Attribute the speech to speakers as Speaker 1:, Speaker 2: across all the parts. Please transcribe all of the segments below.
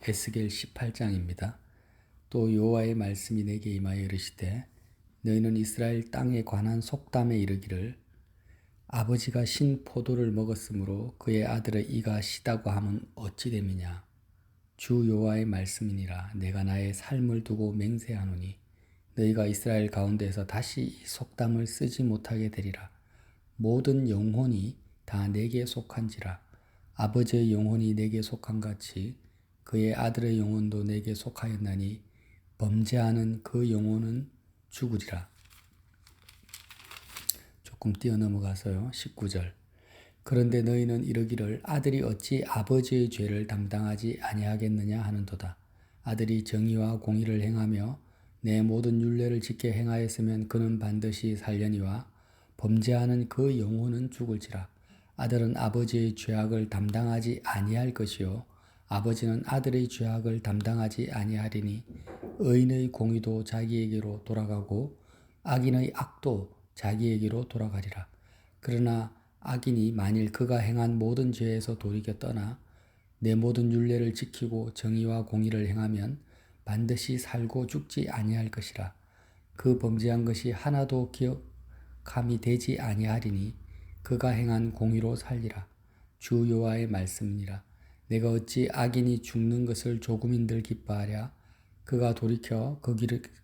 Speaker 1: 에스겔 18장입니다. 또 여호와의 말씀이 내게 임하여 이르시되 너희는 이스라엘 땅에 관한 속담에 이르기를 아버지가 신 포도를 먹었으므로 그의 아들의 이가 시다고 하면 어찌 됨이냐. 주 여호와의 말씀이니라. 내가 나의 삶을 두고 맹세하노니 너희가 이스라엘 가운데에서 다시 이 속담을 쓰지 못하게 되리라. 모든 영혼이 다 내게 속한지라. 아버지의 영혼이 내게 속한 같이 그의 아들의 영혼도 내게 속하였나니 범죄하는 그 영혼은 죽으리라. 조금 뛰어넘어가서요. 19절. 그런데 너희는 이르기를 아들이 어찌 아버지의 죄를 담당하지 아니하겠느냐 하는도다. 아들이 정의와 공의를 행하며 내 모든 율례를 지켜 행하였으면 그는 반드시 살려니와 범죄하는 그 영혼은 죽을지라. 아들은 아버지의 죄악을 담당하지 아니할 것이요 아버지는 아들의 죄악을 담당하지 아니하리니 의인의 공의도 자기에게로 돌아가고 악인의 악도 자기에게로 돌아가리라. 그러나 악인이 만일 그가 행한 모든 죄에서 돌이켜 떠나 내 모든 율례를 지키고 정의와 공의를 행하면 반드시 살고 죽지 아니할 것이라. 그 범죄한 것이 하나도 기억함이 되지 아니하리니 그가 행한 공의로 살리라. 주 여호와의 말씀이니라. 내가 어찌 악인이 죽는 것을 조금인들 기뻐하랴. 그가 돌이켜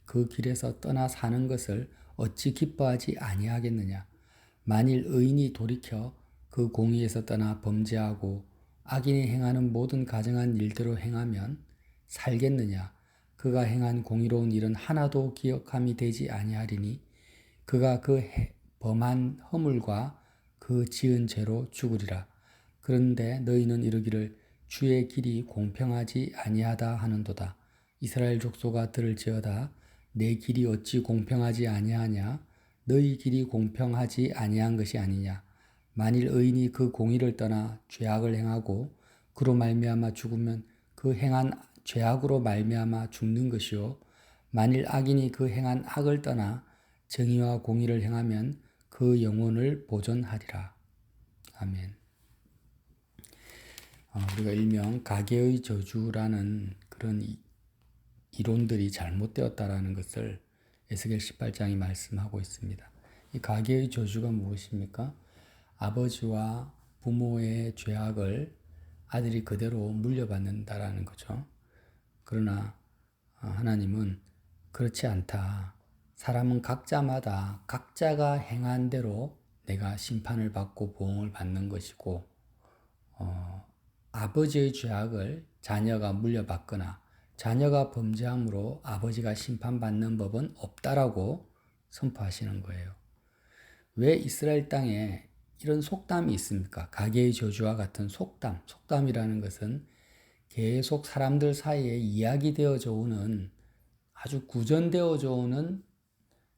Speaker 1: 그 길에서 떠나 사는 것을 어찌 기뻐하지 아니하겠느냐. 만일 의인이 돌이켜 그 공의에서 떠나 범죄하고 악인이 행하는 모든 가증한 일대로 행하면 살겠느냐. 그가 행한 공의로운 일은 하나도 기억함이 되지 아니하리니 그가 그 범한 허물과 그 지은 죄로 죽으리라. 그런데 너희는 이르기를 주의 길이 공평하지 아니하다 하는도다. 이스라엘 족속아 들을지어다. 내 길이 어찌 공평하지 아니하냐. 너희 길이 공평하지 아니한 것이 아니냐. 만일 의인이 그 공의를 떠나 죄악을 행하고 그로 말미암아 죽으면 그 행한 죄악으로 말미암아 죽는 것이요 만일 악인이 그 행한 악을 떠나 정의와 공의를 행하면 그 영혼을 보존하리라. 아멘. 우리가 일명 가계의 저주라는 그런 이론들이 잘못되었다라는 것을 에스겔 18장이 말씀하고 있습니다. 이 가계의 저주가 무엇입니까? 아버지와 부모의 죄악을 아들이 그대로 물려받는다라는 거죠. 그러나 하나님은 그렇지 않다. 사람은 각자마다 각자가 행한 대로 내가 심판을 받고 보응을 받는 것이고 아버지의 죄악을 자녀가 물려받거나 자녀가 범죄함으로 아버지가 심판받는 법은 없다라고 선포하시는 거예요. 왜 이스라엘 땅에 이런 속담이 있습니까? 가계의 저주와 같은 속담. 속담이라는 것은 계속 사람들 사이에 이야기되어져 오는 아주 구전되어져 오는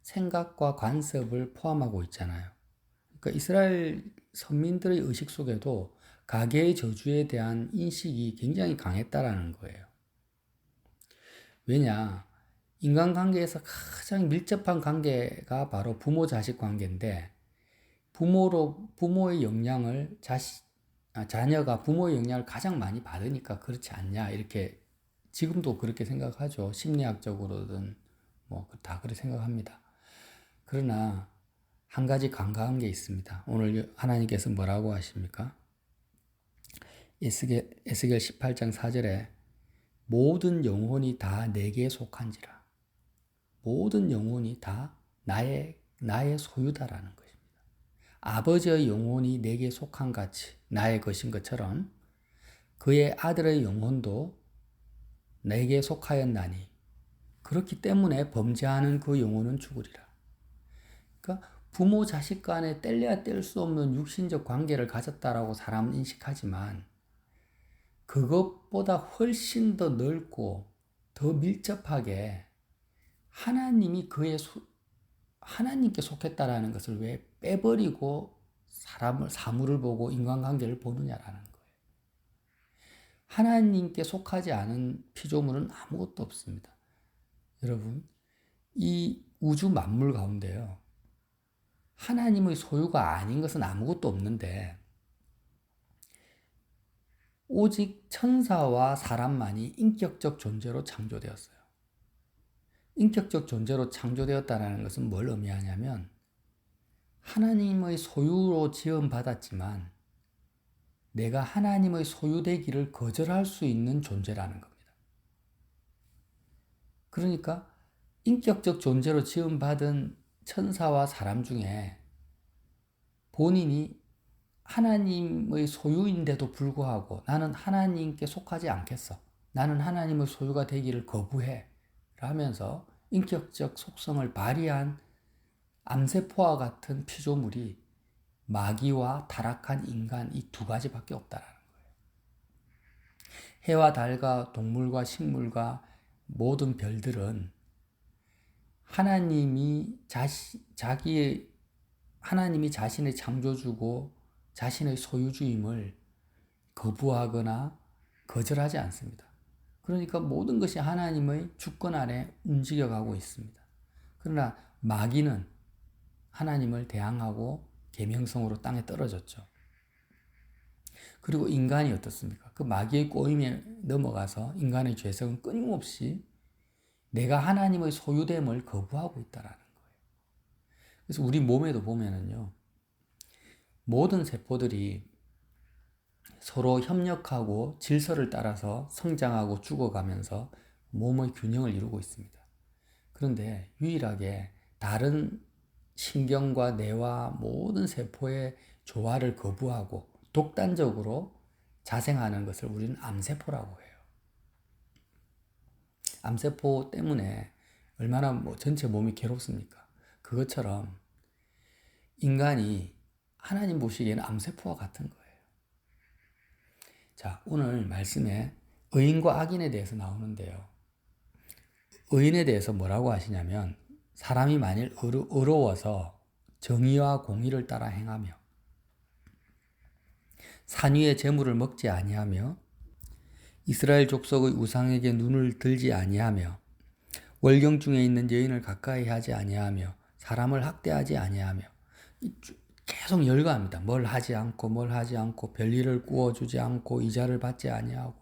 Speaker 1: 생각과 관습을 포함하고 있잖아요. 그러니까 이스라엘 선민들의 의식 속에도 가계의 저주에 대한 인식이 굉장히 강했다라는 거예요. 왜냐? 인간관계에서 가장 밀접한 관계가 바로 부모-자식 관계인데 부모의 영향을 자녀가 부모의 영향을 가장 많이 받으니까 그렇지 않냐 이렇게 지금도 그렇게 생각하죠. 심리학적으로든 뭐 다 그렇게 생각합니다. 그러나 한 가지 간과한 게 있습니다. 오늘 하나님께서 뭐라고 하십니까? 에스겔 18장 4절에 모든 영혼이 다 내게 속한지라. 모든 영혼이 다 나의 소유다라는 것입니다. 아버지의 영혼이 내게 속한 같이 나의 것인 것처럼 그의 아들의 영혼도 내게 속하였나니 그렇기 때문에 범죄하는 그 영혼은 죽으리라. 그러니까 부모 자식 간에 뗄래야 뗄 수 없는 육신적 관계를 가졌다라고 사람은 인식하지만 그것보다 훨씬 더 넓고 더 밀접하게 하나님이 하나님께 속했다라는 것을 왜 빼버리고 사물을 보고 인간관계를 보느냐라는 거예요. 하나님께 속하지 않은 피조물은 아무것도 없습니다. 여러분, 이 우주 만물 가운데요. 하나님의 소유가 아닌 것은 아무것도 없는데 오직 천사와 사람만이 인격적 존재로 창조되었어요. 인격적 존재로 창조되었다는 것은 뭘 의미하냐면 하나님의 소유로 지음받았지만 내가 하나님의 소유되기를 거절할 수 있는 존재라는 겁니다. 그러니까 인격적 존재로 지음받은 천사와 사람 중에 본인이 하나님의 소유인데도 불구하고 나는 하나님께 속하지 않겠어. 나는 하나님의 소유가 되기를 거부해. 라면서 인격적 속성을 발휘한 암세포와 같은 피조물이 마귀와 타락한 인간 이 두 가지밖에 없다라는 거예요. 해와 달과 동물과 식물과 모든 별들은 하나님이 자신의 창조주고 자신의 소유주임을 거부하거나 거절하지 않습니다. 그러니까 모든 것이 하나님의 주권 아래 움직여가고 있습니다. 그러나 마귀는 하나님을 대항하고 계명성으로 땅에 떨어졌죠. 그리고 인간이 어떻습니까? 그 마귀의 꼬임에 넘어가서 인간의 죄성은 끊임없이 내가 하나님의 소유됨을 거부하고 있다라는 거예요. 그래서 우리 몸에도 보면은요, 모든 세포들이 서로 협력하고 질서를 따라서 성장하고 죽어가면서 몸의 균형을 이루고 있습니다. 그런데 유일하게 다른 신경과 뇌와 모든 세포의 조화를 거부하고 독단적으로 자생하는 것을 우리는 암세포라고 해요. 암세포 때문에 얼마나 전체 몸이 괴롭습니까? 그것처럼 인간이 하나님 보시기에는 암세포와 같은 거예요. 자, 오늘 말씀에 의인과 악인에 대해서 나오는데요. 의인에 대해서 뭐라고 하시냐면 사람이 만일 의로워서 정의와 공의를 따라 행하며 산위의 재물을 먹지 아니하며 이스라엘 족속의 우상에게 눈을 들지 아니하며 월경 중에 있는 여인을 가까이 하지 아니하며 사람을 학대하지 아니하며 계속 열거합니다. 뭘 하지 않고 별일을 꾸어주지 않고 이자를 받지 아니하고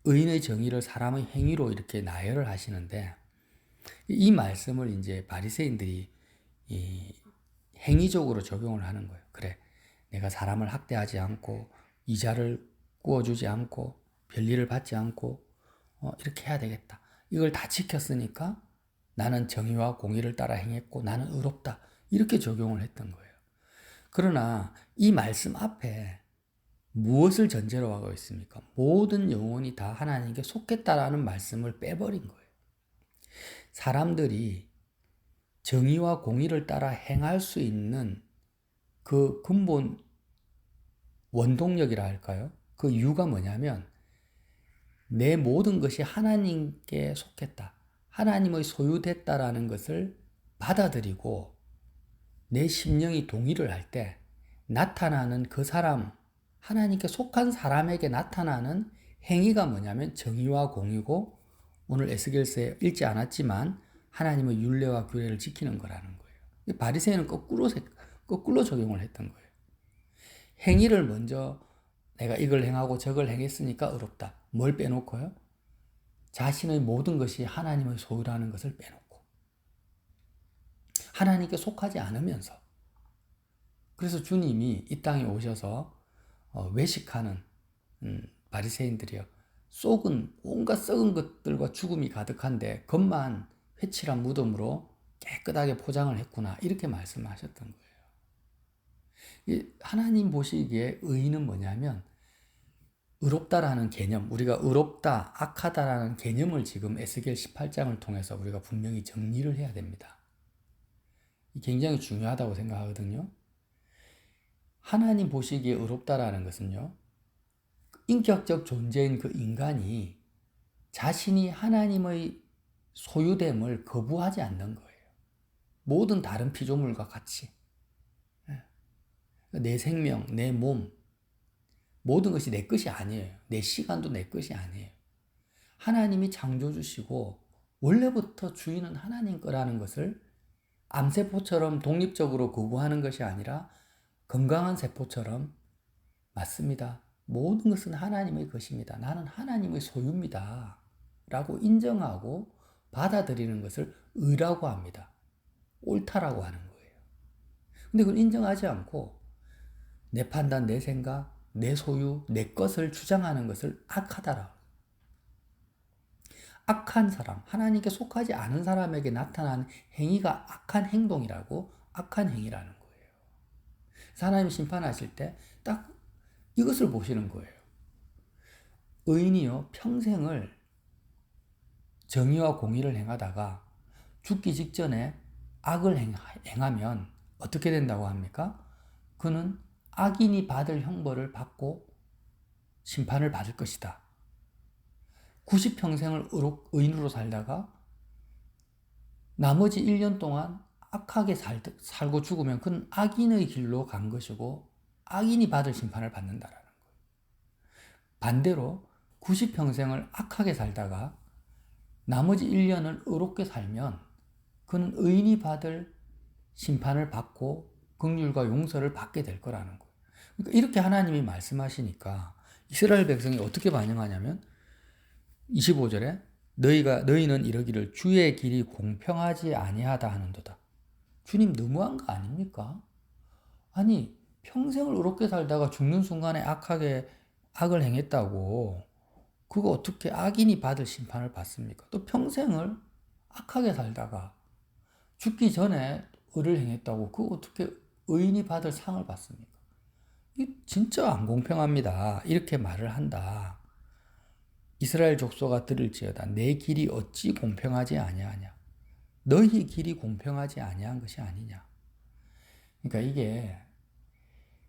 Speaker 1: 의인의 정의를 사람의 행위로 이렇게 나열을 하시는데 이 말씀을 이제 바리새인들이 행위적으로 적용을 하는 거예요. 그래, 내가 사람을 학대하지 않고 이자를 꾸어주지 않고 별일을 받지 않고 이렇게 해야 되겠다. 이걸 다 지켰으니까 나는 정의와 공의를 따라 행했고 나는 의롭다. 이렇게 적용을 했던 거예요. 그러나 이 말씀 앞에 무엇을 전제로 하고 있습니까? 모든 영혼이 다 하나님께 속했다라는 말씀을 빼버린 거예요. 사람들이 정의와 공의를 따라 행할 수 있는 그 근본 원동력이라 할까요? 그 이유가 뭐냐면 내 모든 것이 하나님께 속했다. 하나님의 소유됐다라는 것을 받아들이고 내 심령이 동의를 할 때 나타나는 그 사람, 하나님께 속한 사람에게 나타나는 행위가 뭐냐면 정의와 공의고 오늘 에스겔서에 읽지 않았지만 하나님의 율례와 규례를 지키는 거라는 거예요. 바리새인은 거꾸로 적용을 했던 거예요. 행위를 먼저 내가 이걸 행하고 저걸 행했으니까 의롭다. 뭘 빼놓고요? 자신의 모든 것이 하나님의 소유라는 것을 빼놓고 하나님께 속하지 않으면서 그래서 주님이 이 땅에 오셔서 외식하는 바리새인들이요. 속은 온갖 썩은 것들과 죽음이 가득한데 겉만 회칠한 무덤으로 깨끗하게 포장을 했구나. 이렇게 말씀하셨던 거예요. 하나님 보시기에 의인은 뭐냐면 의롭다라는 개념, 우리가 의롭다, 악하다라는 개념을 지금 에스겔 18장을 통해서 우리가 분명히 정리를 해야 됩니다. 굉장히 중요하다고 생각하거든요. 하나님 보시기에 의롭다라는 것은요, 인격적 존재인 그 인간이 자신이 하나님의 소유됨을 거부하지 않는 거예요. 모든 다른 피조물과 같이. 내 생명, 내 몸, 모든 것이 내 것이 아니에요. 내 시간도 내 것이 아니에요. 하나님이 창조주시고 원래부터 주인은 하나님 거라는 것을 암세포처럼 독립적으로 거부하는 것이 아니라 건강한 세포처럼 맞습니다. 모든 것은 하나님의 것입니다. 나는 하나님의 소유입니다. 라고 인정하고 받아들이는 것을 의라고 합니다. 옳다라고 하는 거예요. 근데 그걸 인정하지 않고 내 판단, 내 생각, 내 소유, 내 것을 주장하는 것을 악하다라. 악한 사람, 하나님께 속하지 않은 사람에게 나타나는 행위가 악한 행동이라고, 악한 행위라는 거예요. 하나님 심판하실 때 딱 이것을 보시는 거예요. 의인이요, 평생을 정의와 공의를 행하다가 죽기 직전에 악을 행하면 어떻게 된다고 합니까? 그는 악인이 받을 형벌을 받고 심판을 받을 것이다. 90평생을 의인으로 살다가 나머지 1년 동안 악하게 살고 죽으면 그는 악인의 길로 간 것이고 악인이 받을 심판을 받는다라는 거예요. 반대로 90평생을 악하게 살다가 나머지 1년을 의롭게 살면 그는 의인이 받을 심판을 받고 긍휼과 용서를 받게 될 거라는 거예요. 그러니까 이렇게 하나님이 말씀하시니까 이스라엘 백성이 어떻게 반응하냐면 25절에 너희는 이러기를 주의 길이 공평하지 아니하다 하는도다. 주님 너무한 거 아닙니까? 아니 평생을 의롭게 살다가 죽는 순간에 악을 행했다고 그거 어떻게 악인이 받을 심판을 받습니까? 또 평생을 악하게 살다가 죽기 전에 의를 행했다고 그거 어떻게 의인이 받을 상을 받습니까? 이 진짜 안 공평합니다. 이렇게 말을 한다. 이스라엘 족속아 들을지어다. 내 길이 어찌 공평하지 아니하냐. 너희 길이 공평하지 아니한 것이 아니냐. 그러니까 이게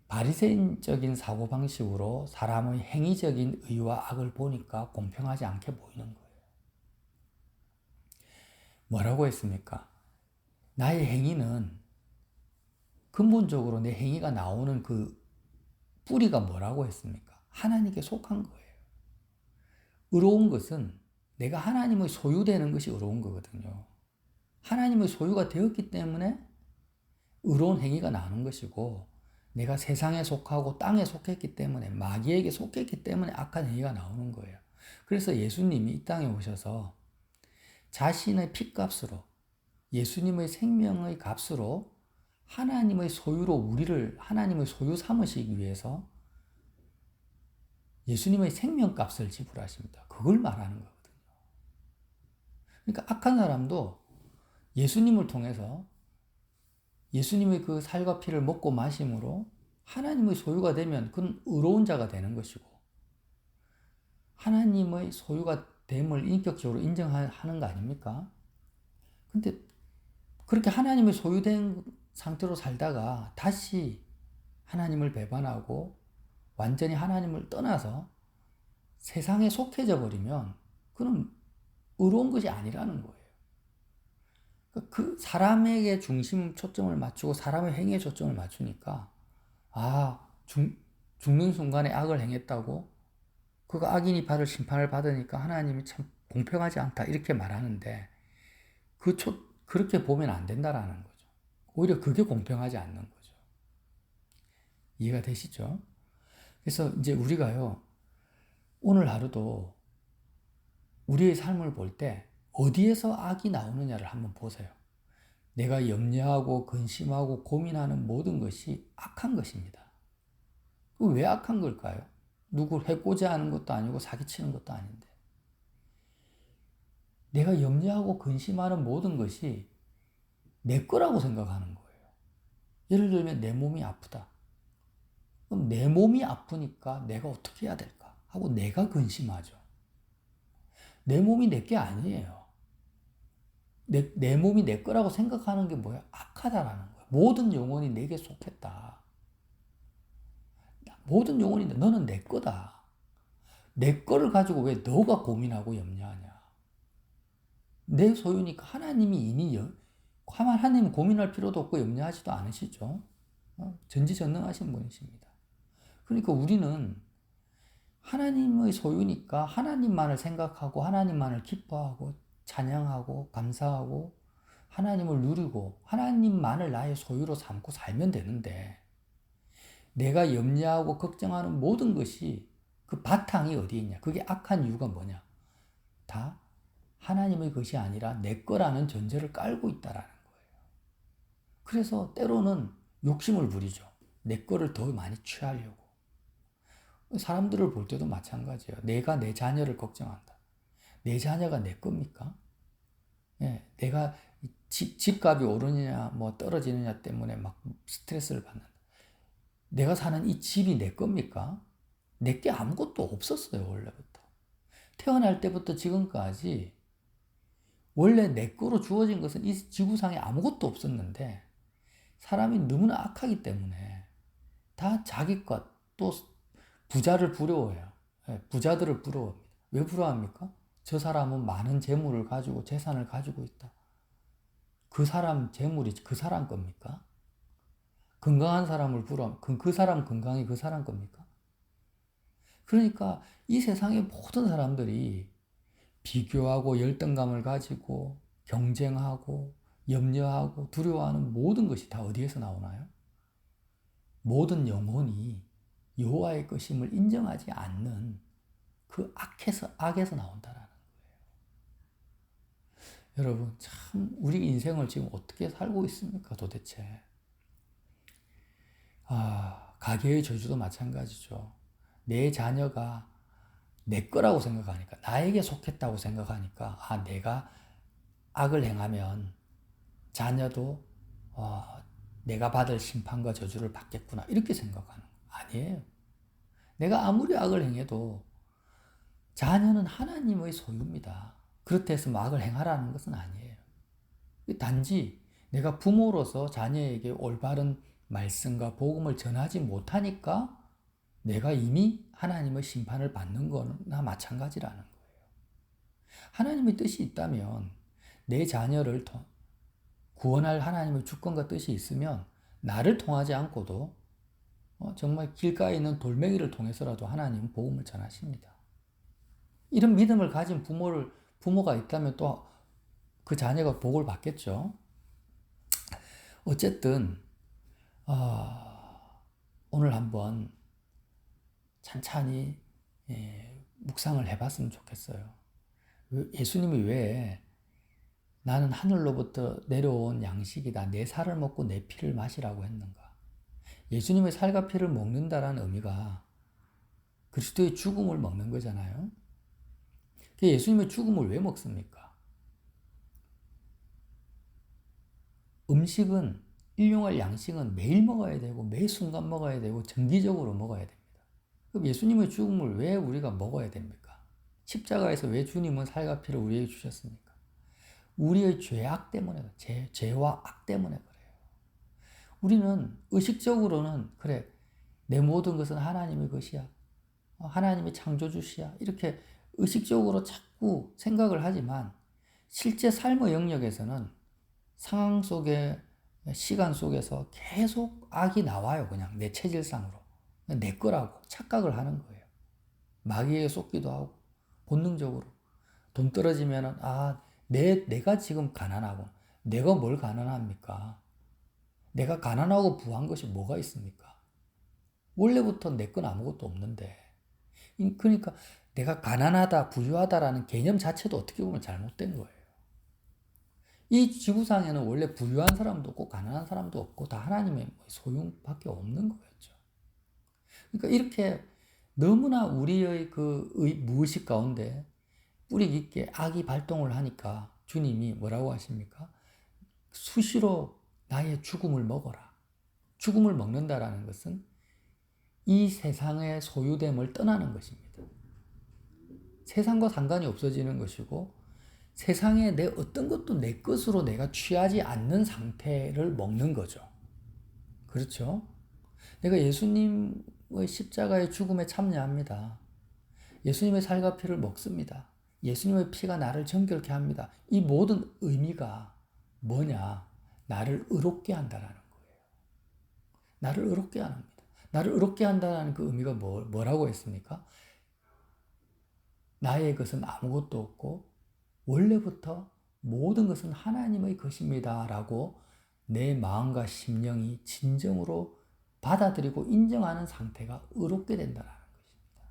Speaker 1: 바리새인적인 사고방식으로 사람의 행위적인 의와 악을 보니까 공평하지 않게 보이는 거예요. 뭐라고 했습니까? 나의 행위는 근본적으로 내 행위가 나오는 그 뿌리가 뭐라고 했습니까? 하나님께 속한 거예요. 의로운 것은 내가 하나님의 소유되는 것이 의로운 거거든요. 하나님의 소유가 되었기 때문에 의로운 행위가 나오는 것이고 내가 세상에 속하고 땅에 속했기 때문에 마귀에게 속했기 때문에 악한 행위가 나오는 거예요. 그래서 예수님이 이 땅에 오셔서 자신의 핏값으로 예수님의 생명의 값으로 하나님의 소유로 우리를 하나님의 소유 삼으시기 위해서 예수님의 생명값을 지불하십니다. 그걸 말하는 거거든요. 그러니까 악한 사람도 예수님을 통해서 예수님의 그 살과 피를 먹고 마심으로 하나님의 소유가 되면 그는 의로운 자가 되는 것이고 하나님의 소유가 됨을 인격적으로 인정하는 거 아닙니까? 근데 그렇게 하나님의 소유된 상태로 살다가 다시 하나님을 배반하고 완전히 하나님을 떠나서 세상에 속해져 버리면 그는 의로운 것이 아니라는 거예요. 그 사람에게 초점을 맞추고 사람의 행위에 초점을 맞추니까 죽는 순간에 악을 행했다고 그가 악인이 받을 심판을 받으니까 하나님이 참 공평하지 않다 이렇게 말하는데 그렇게 보면 안 된다라는 거죠. 오히려 그게 공평하지 않는 거죠. 이해가 되시죠? 그래서 이제 우리가요 오늘 하루도 우리의 삶을 볼 때 어디에서 악이 나오느냐를 한번 보세요. 내가 염려하고 근심하고 고민하는 모든 것이 악한 것입니다. 왜 악한 걸까요? 누굴 해코지 하는 것도 아니고 사기치는 것도 아닌데. 내가 염려하고 근심하는 모든 것이 내 거라고 생각하는 거예요. 예를 들면 내 몸이 아프다. 그럼 내 몸이 아프니까 내가 어떻게 해야 될까 하고 내가 근심하죠. 내 몸이 내 게 아니에요. 내 몸이 내 거라고 생각하는 게 뭐야? 악하다라는 거야. 모든 영혼이 내게 속했다. 모든 영혼이 너는 내 거다. 내 거를 가지고 왜 너가 고민하고 염려하냐? 내 소유니까 하나님이 이미 하나님은 고민할 필요도 없고 염려하지도 않으시죠. 전지전능하신 분이십니다. 그러니까 우리는 하나님의 소유니까 하나님만을 생각하고 하나님만을 기뻐하고 찬양하고 감사하고 하나님을 누리고 하나님만을 나의 소유로 삼고 살면 되는데 내가 염려하고 걱정하는 모든 것이 그 바탕이 어디에 있냐? 그게 악한 이유가 뭐냐? 다 하나님의 것이 아니라 내 거라는 전제를 깔고 있다라는 거예요. 그래서 때로는 욕심을 부리죠. 내 거를 더 많이 취하려고. 사람들을 볼 때도 마찬가지예요. 내가 내 자녀를 걱정한다. 내 자녀가 내 겁니까? 예, 내가 집값이 오르느냐, 뭐 떨어지느냐 때문에 막 스트레스를 받는다. 내가 사는 이 집이 내 겁니까? 내게 아무것도 없었어요, 원래부터. 태어날 때부터 지금까지 원래 내 거로 주어진 것은 이 지구상에 아무것도 없었는데 사람이 너무나 악하기 때문에 다 자기 것, 또 부자를 부러워해요. 예, 부자들을 부러워합니다. 왜 부러워합니까? 저 사람은 많은 재물을 가지고 재산을 가지고 있다. 그 사람 재물이 그 사람 겁니까? 건강한 사람을 부러워하면 그 사람 건강이 그 사람 겁니까? 그러니까 이 세상의 모든 사람들이 비교하고 열등감을 가지고 경쟁하고 염려하고 두려워하는 모든 것이 다 어디에서 나오나요? 모든 영혼이 여호와의 것임을 인정하지 않는 그 악에서 나온다라는 거예요. 여러분, 참 우리 인생을 지금 어떻게 살고 있습니까, 도대체? 가계의 저주도 마찬가지죠. 내 자녀가 내 거라고 생각하니까, 나에게 속했다고 생각하니까, 내가 악을 행하면 자녀도 내가 받을 심판과 저주를 받겠구나, 이렇게 생각하는 거 아니에요. 내가 아무리 악을 행해도 자녀는 하나님의 소유입니다. 그렇다 해서 악을 행하라는 것은 아니에요. 단지 내가 부모로서 자녀에게 올바른 말씀과 복음을 전하지 못하니까 내가 이미 하나님의 심판을 받는 거나 마찬가지라는 거예요. 하나님의 뜻이 있다면 내 자녀를 구원할 하나님의 주권과 뜻이 있으면 나를 통하지 않고도 정말 길가에 있는 돌멩이를 통해서라도 하나님은 복음을 전하십니다. 이런 믿음을 가진 부모가 있다면 또 그 자녀가 복을 받겠죠. 어쨌든 오늘 한번 찬찬히 묵상을 해봤으면 좋겠어요. 예수님이 왜 나는 하늘로부터 내려온 양식이다, 내 살을 먹고 내 피를 마시라고 했는가? 예수님의 살과 피를 먹는다라는 의미가 그리스도의 죽음을 먹는 거잖아요. 예수님의 죽음을 왜 먹습니까? 음식은, 일용할 양식은 매일 먹어야 되고 매 순간 먹어야 되고 정기적으로 먹어야 됩니다. 그럼 예수님의 죽음을 왜 우리가 먹어야 됩니까? 십자가에서 왜 주님은 살과 피를 우리에게 주셨습니까? 우리의 죄악 때문에, 죄와 악 때문에 그래요. 우리는 의식적으로는 그래, 내 모든 것은 하나님의 것이야, 하나님의 창조주시야, 이렇게 의식적으로 자꾸 생각을 하지만 실제 삶의 영역에서는 상황 속에, 시간 속에서 계속 악이 나와요. 그냥 내 체질상으로. 내 거라고 착각을 하는 거예요. 마귀에게 속기도 하고, 본능적으로. 돈 떨어지면은, 내가 지금 가난하고, 내가 뭘 가난합니까? 내가 가난하고 부한 것이 뭐가 있습니까? 원래부터 내 건 아무것도 없는데. 그러니까 내가 가난하다, 부유하다라는 개념 자체도 어떻게 보면 잘못된 거예요. 이 지구상에는 원래 부유한 사람도 없고 가난한 사람도 없고 다 하나님의 소유밖에 없는 거였죠. 그러니까 이렇게 너무나 우리의 그 무의식 가운데 뿌리 깊게 악이 발동을 하니까 주님이 뭐라고 하십니까? 수시로 나의 죽음을 먹어라. 죽음을 먹는다라는 것은 이 세상의 소유됨을 떠나는 것입니다. 세상과 상관이 없어지는 것이고 세상에 내 어떤 것도 내 것으로 내가 취하지 않는 상태를 먹는 거죠. 그렇죠? 내가 예수님의 십자가의 죽음에 참여합니다. 예수님의 살과 피를 먹습니다. 예수님의 피가 나를 정결케 합니다. 이 모든 의미가 뭐냐? 나를 의롭게 한다라는 거예요. 나를 의롭게 합니다. 나를 의롭게 한다는 그 의미가 뭐라고 했습니까? 나의 것은 아무것도 없고 원래부터 모든 것은 하나님의 것입니다. 라고 내 마음과 심령이 진정으로 받아들이고 인정하는 상태가 의롭게 된다는 것입니다.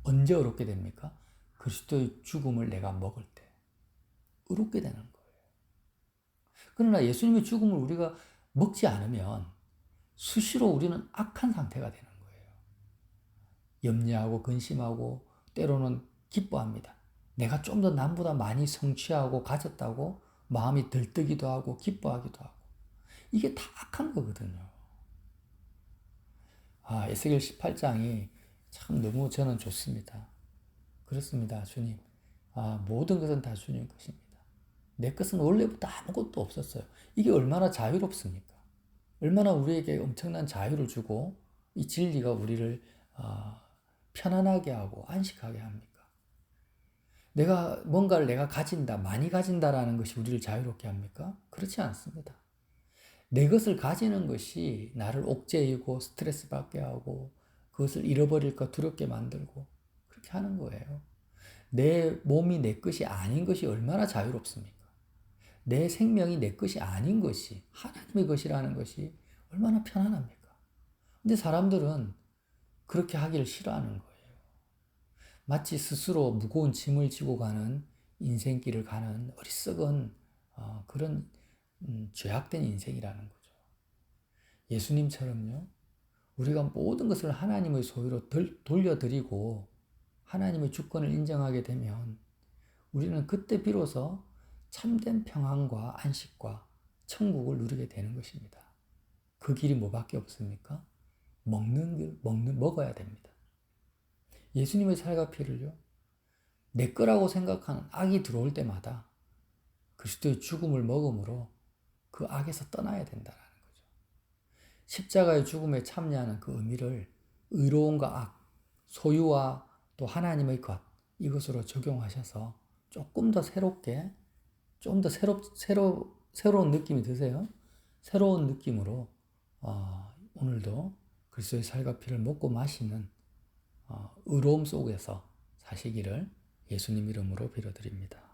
Speaker 1: 언제 의롭게 됩니까? 그리스도의 죽음을 내가 먹을 때 의롭게 되는 거예요. 그러나 예수님의 죽음을 우리가 먹지 않으면 수시로 우리는 악한 상태가 되는 거예요. 염려하고 근심하고 때로는 기뻐합니다. 내가 좀 더 남보다 많이 성취하고 가졌다고 마음이 들뜨기도 하고 기뻐하기도 하고 이게 다 악한 거거든요. 에스겔 18장이 참 너무 저는 좋습니다. 그렇습니다, 주님. 모든 것은 다 주님 것입니다. 내 것은 원래부터 아무것도 없었어요. 이게 얼마나 자유롭습니까? 얼마나 우리에게 엄청난 자유를 주고 이 진리가 우리를 편안하게 하고 안식하게 합니까? 뭔가를 내가 가진다, 많이 가진다라는 것이 우리를 자유롭게 합니까? 그렇지 않습니다. 내 것을 가지는 것이 나를 옥죄이고 스트레스 받게 하고 그것을 잃어버릴까 두렵게 만들고 그렇게 하는 거예요. 내 몸이 내 것이 아닌 것이 얼마나 자유롭습니까? 내 생명이 내 것이 아닌 것이 하나님의 것이라는 것이 얼마나 편안합니까? 근데 사람들은 그렇게 하기를 싫어하는 거예요. 마치 스스로 무거운 짐을 지고 가는 인생길을 가는 어리석은 그런 죄악된 인생이라는 거죠. 예수님처럼요. 우리가 모든 것을 하나님의 소유로 돌려드리고 하나님의 주권을 인정하게 되면 우리는 그때 비로소 참된 평안과 안식과 천국을 누리게 되는 것입니다. 그 길이 뭐밖에 없습니까? 먹어야 됩니다. 예수님의 살과 피를요, 내 거라고 생각하는 악이 들어올 때마다 그리스도의 죽음을 먹음으로 그 악에서 떠나야 된다라는 거죠. 십자가의 죽음에 참여하는 그 의미를 의로움과 악, 소유와 또 하나님의 것, 이것으로 적용하셔서 조금 더 새롭게, 좀 더 새로운 느낌이 드세요? 새로운 느낌으로 오늘도 그리스도의 살과 피를 먹고 마시는 의로움 속에서 사시기를 예수님 이름으로 빌어드립니다.